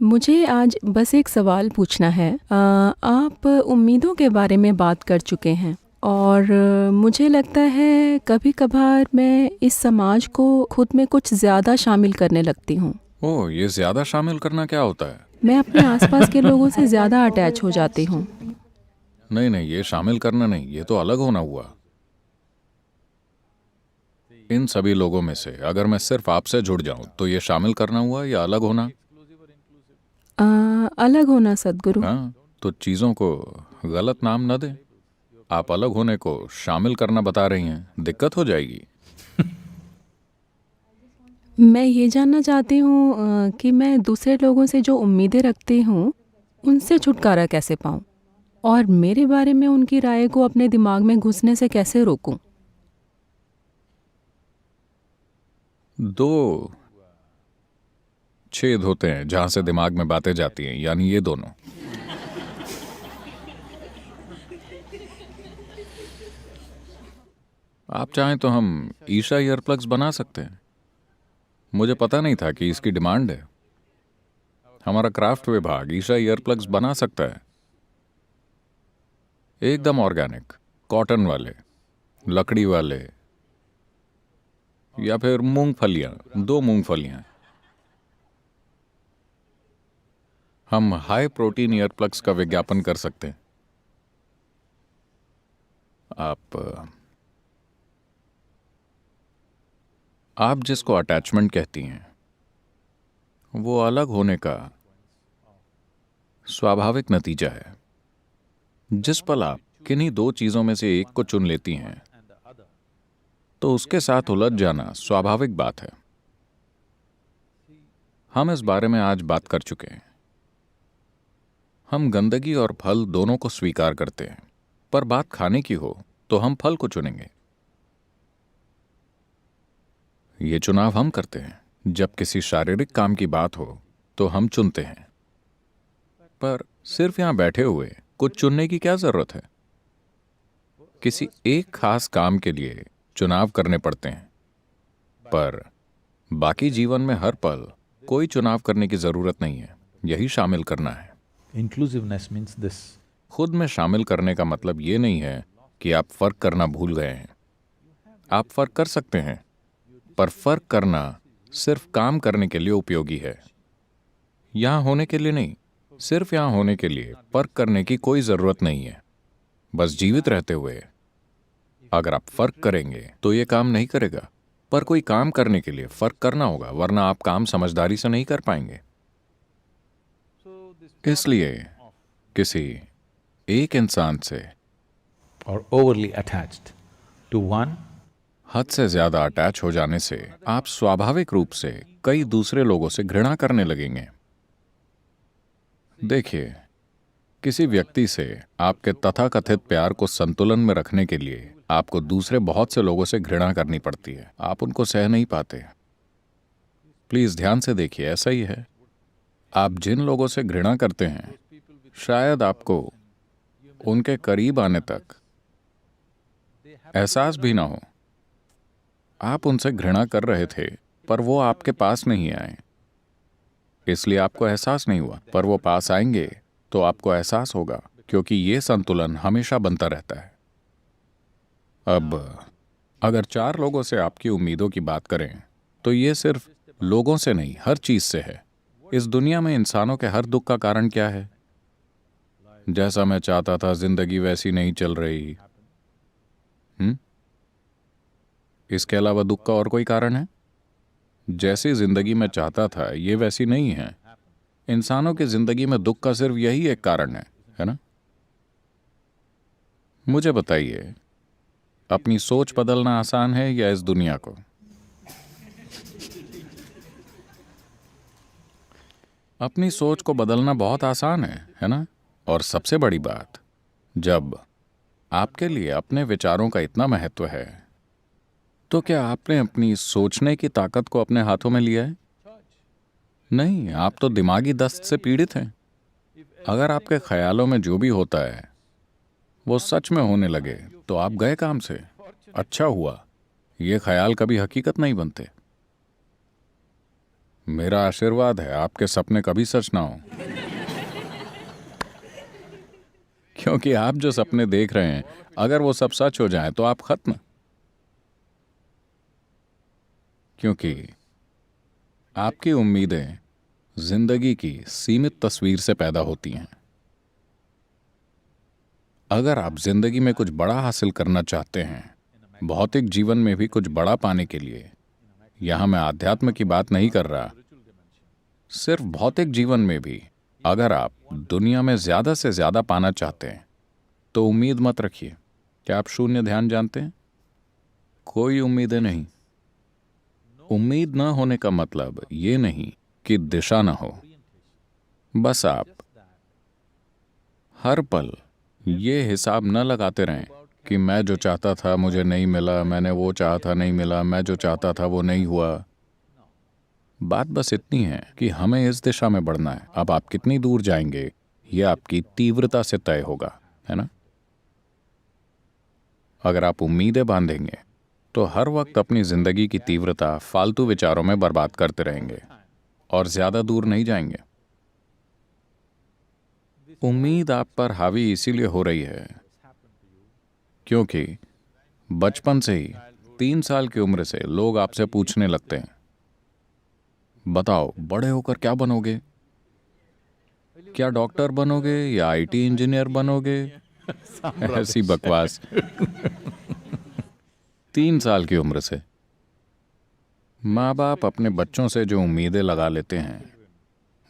मुझे आज बस एक सवाल पूछना है। आप उम्मीदों के बारे में बात कर चुके हैं और मुझे लगता है कभी-कभार मैं इस समाज को खुद में कुछ ज़्यादा शामिल करने लगती हूँ। ओह, ये ज्यादा शामिल करना क्या होता है? मैं अपने आसपास के लोगों से ज़्यादा अटैच हो जाती हूँ। नहीं नहीं, ये शामिल करना नहीं, ये तो अलग होना हुआ। इन सभी लोगों में से अगर मैं सिर्फ आपसे जुड़ जाऊं तो ये शामिल करना हुआ या अलग होना? अ, अलग होना सद्गुरु। हाँ, तो चीजों को गलत नाम न दें। आप अलग होने को शामिल करना बता रही हैं, दिक्कत हो जाएगी। मैं ये जानना चाहती हूँ कि मैं दूसरे लोगों से जो उम्मीदें रखती हूँ, उनसे छुटकारा कैसे पाऊँ? और मेरे बारे में उनकी राय को अपने दिमाग में घुसने से कैसे रोकूँ? दो छेद होते हैं जहां से दिमाग में बातें जाती हैं, यानी ये दोनों। आप चाहें तो हम ईशा ईयरप्लग्स बना सकते हैं। मुझे पता नहीं था कि इसकी डिमांड है। हमारा क्राफ्ट विभाग ईशा ईयरप्लग्स बना सकता है, एकदम ऑर्गेनिक, कॉटन वाले, लकड़ी वाले, या फिर मूंगफलियां, दो मूंगफलियां। हम हाई प्रोटीन ईयरप्लग्स का विज्ञापन कर सकते हैं। आप जिसको अटैचमेंट कहती हैं, वो अलग होने का स्वाभाविक नतीजा है। जिस पल आप किन्हीं दो चीजों में से एक को चुन लेती हैं, तो उसके साथ उलझ जाना स्वाभाविक बात है। हम इस बारे में आज बात कर चुके हैं। हम गंदगी और फल दोनों को स्वीकार करते हैं, पर बात खाने की हो तो हम फल को चुनेंगे। ये चुनाव हम करते हैं। जब किसी शारीरिक काम की बात हो तो हम चुनते हैं, पर सिर्फ यहां बैठे हुए कुछ चुनने की क्या जरूरत है? किसी एक खास काम के लिए चुनाव करने पड़ते हैं, पर बाकी जीवन में हर पल कोई चुनाव करने की जरूरत नहीं है। यही शामिल करना है। Inclusiveness means this. खुद में शामिल करने का मतलब ये नहीं है कि आप फर्क करना भूल गए हैं। आप फर्क कर सकते हैं, पर फर्क करना सिर्फ काम करने के लिए उपयोगी है, यहां होने के लिए नहीं। सिर्फ यहां होने के लिए फर्क करने की कोई जरूरत नहीं है। बस जीवित रहते हुए अगर आप फर्क करेंगे तो ये काम नहीं करेगा। पर कोई काम करने के लिए फर्क करना होगा, वरना आप काम समझदारी से नहीं कर पाएंगे। इसलिए किसी एक इंसान से Or overly attached to one, हद से ज्यादा अटैच हो जाने से आप स्वाभाविक रूप से कई दूसरे लोगों से घृणा करने लगेंगे। देखिए, किसी व्यक्ति से आपके तथाकथित प्यार को संतुलन में रखने के लिए आपको दूसरे बहुत से लोगों से घृणा करनी पड़ती है। आप उनको सह नहीं पाते। प्लीज ध्यान से देखिए, ऐसा ही है। आप जिन लोगों से घृणा करते हैं, शायद आपको उनके करीब आने तक एहसास भी ना हो। आप उनसे घृणा कर रहे थे, पर वो आपके पास नहीं आए, इसलिए आपको एहसास नहीं हुआ। पर वो पास आएंगे तो आपको एहसास होगा, क्योंकि ये संतुलन हमेशा बनता रहता है। अब अगर चार लोगों से आपकी उम्मीदों की बात करें, तो ये सिर्फ लोगों से नहीं, हर चीज से है। इस दुनिया में इंसानों के हर दुख का कारण क्या है? जैसा मैं चाहता था जिंदगी वैसी नहीं चल रही। इसके अलावा दुख का और कोई कारण है? जैसी जिंदगी में चाहता था ये वैसी नहीं है। इंसानों की जिंदगी में दुख का सिर्फ यही एक कारण है ना? मुझे बताइए, अपनी सोच बदलना आसान है या इस दुनिया को? अपनी सोच को बदलना बहुत आसान है ना? और सबसे बड़ी बात, जब आपके लिए अपने विचारों का इतना महत्व है, तो क्या आपने अपनी सोचने की ताकत को अपने हाथों में लिया है? नहीं, आप तो दिमागी दस्त से पीड़ित हैं। अगर आपके ख्यालों में जो भी होता है वो सच में होने लगे तो आप गए काम से। अच्छा हुआ, ये ख्याल कभी हकीकत नहीं बनते। मेरा आशीर्वाद है आपके सपने कभी सच ना हो, क्योंकि आप जो सपने देख रहे हैं अगर वो सब सच हो जाए तो आप खत्म। क्योंकि आपकी उम्मीदें जिंदगी की सीमित तस्वीर से पैदा होती हैं। अगर आप जिंदगी में कुछ बड़ा हासिल करना चाहते हैं, भौतिक जीवन में भी कुछ बड़ा पाने के लिए, यहां मैं आध्यात्म की बात नहीं कर रहा, सिर्फ भौतिक जीवन में भी अगर आप दुनिया में ज्यादा से ज्यादा पाना चाहते हैं तो उम्मीद मत रखिए। क्या आप शून्य ध्यान जानते हैं? कोई उम्मीदें नहीं। उम्मीद न होने का मतलब ये नहीं कि दिशा न हो, बस आप हर पल ये हिसाब न लगाते रहें कि मैं जो चाहता था मुझे नहीं मिला, मैंने वो चाहा था नहीं मिला, मैं जो चाहता था वो नहीं हुआ। बात बस इतनी है कि हमें इस दिशा में बढ़ना है। अब आप कितनी दूर जाएंगे ये आपकी तीव्रता से तय होगा, है ना? अगर आप उम्मीदें बांधेंगे तो हर वक्त अपनी जिंदगी की तीव्रता फालतू विचारों में बर्बाद करते रहेंगे और ज्यादा दूर नहीं जाएंगे। उम्मीद आप पर हावी इसीलिए हो रही है क्योंकि बचपन से ही 3 साल की उम्र से लोग आपसे पूछने लगते हैं, बताओ बड़े होकर क्या बनोगे? क्या डॉक्टर बनोगे या आईटी इंजीनियर बनोगे? ऐसी बकवास। 3 साल की उम्र से माँ बाप अपने बच्चों से जो उम्मीदें लगा लेते हैं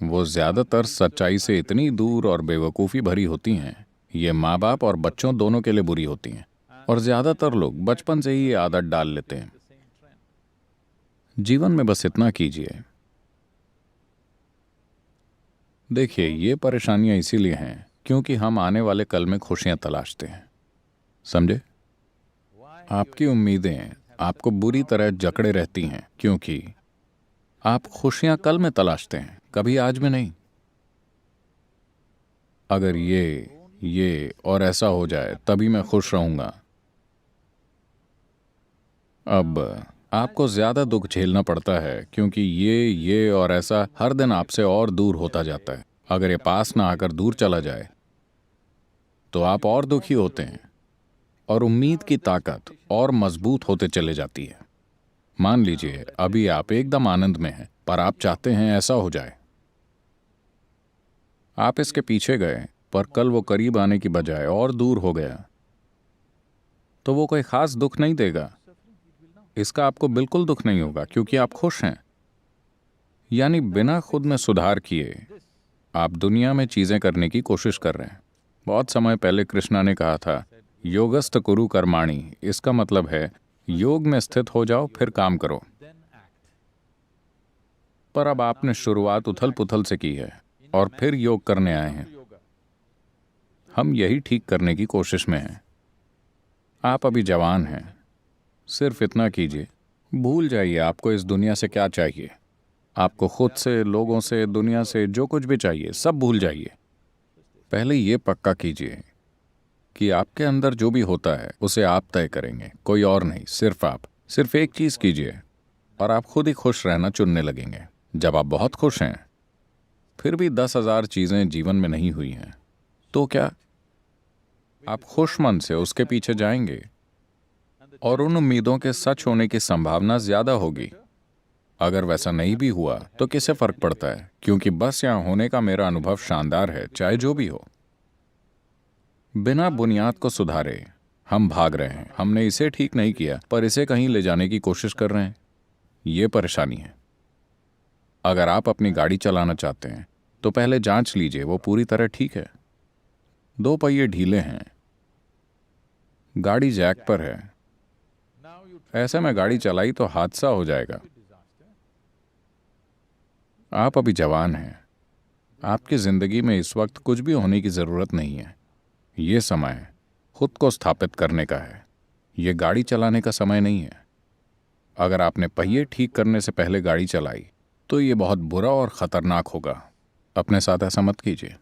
वो ज्यादातर सच्चाई से इतनी दूर और बेवकूफ़ी भरी होती हैं, ये माँ बाप और बच्चों दोनों के लिए बुरी होती हैं और ज्यादातर लोग बचपन से ही ये आदत डाल लेते हैं। जीवन में बस इतना कीजिए। देखिए, ये परेशानियां इसीलिए हैं क्योंकि हम आने वाले कल में खुशियां तलाशते हैं, समझे? आपकी उम्मीदें आपको बुरी तरह जकड़े रहती हैं क्योंकि आप खुशियां कल में तलाशते हैं, कभी आज में नहीं। अगर ये और ऐसा हो जाए तभी मैं खुश रहूंगा। अब आपको ज्यादा दुख झेलना पड़ता है क्योंकि ये और ऐसा हर दिन आपसे और दूर होता जाता है। अगर ये पास ना आकर दूर चला जाए तो आप और दुखी होते हैं और उम्मीद की ताकत और मजबूत होते चले जाती है। मान लीजिए अभी आप एकदम आनंद में हैं पर आप चाहते हैं ऐसा हो जाए। आप इसके पीछे गए पर कल वो करीब आने की बजाय और दूर हो गया तो वो कोई खास दुख नहीं देगा। इसका आपको बिल्कुल दुख नहीं होगा क्योंकि आप खुश हैं। यानी बिना खुद में सुधार किए आप दुनिया में चीजें करने की कोशिश कर रहे हैं। बहुत समय पहले कृष्णा ने कहा था, योगस्थ कुरु कर्माणि। इसका मतलब है योग में स्थित हो जाओ फिर काम करो। पर अब आपने शुरुआत उथल पुथल से की है और फिर योग करने आए हैं। हम यही ठीक करने की कोशिश में हैं। आप अभी जवान हैं, सिर्फ इतना कीजिए, भूल जाइए आपको इस दुनिया से क्या चाहिए। आपको खुद से, लोगों से, दुनिया से जो कुछ भी चाहिए सब भूल जाइए। पहले ये पक्का कीजिए कि आपके अंदर जो भी होता है उसे आप तय करेंगे, कोई और नहीं, सिर्फ आप। सिर्फ एक चीज कीजिए और आप खुद ही खुश रहना चुनने लगेंगे। जब आप बहुत खुश हैं फिर भी 10,000 चीजें जीवन में नहीं हुई हैं तो क्या आप खुश मन से उसके पीछे जाएंगे और उन उम्मीदों के सच होने की संभावना ज्यादा होगी। अगर वैसा नहीं भी हुआ तो किसे फर्क पड़ता है, क्योंकि बस यहां होने का मेरा अनुभव शानदार है, चाहे जो भी हो। बिना बुनियाद को सुधारे हम भाग रहे हैं। हमने इसे ठीक नहीं किया पर इसे कहीं ले जाने की कोशिश कर रहे हैं। ये परेशानी है। अगर आप अपनी गाड़ी चलाना चाहते हैं तो पहले जांच लीजिए वो पूरी तरह ठीक है। 2 पहिए ढीले हैं, गाड़ी जैक पर है, ऐसे में गाड़ी चलाई तो हादसा हो जाएगा। आप अभी जवान हैं, आपकी जिंदगी में इस वक्त कुछ भी होने की जरूरत नहीं है। ये समय खुद को स्थापित करने का है, ये गाड़ी चलाने का समय नहीं है। अगर आपने पहिए ठीक करने से पहले गाड़ी चलाई तो ये बहुत बुरा और खतरनाक होगा। अपने साथ ऐसा मत कीजिए।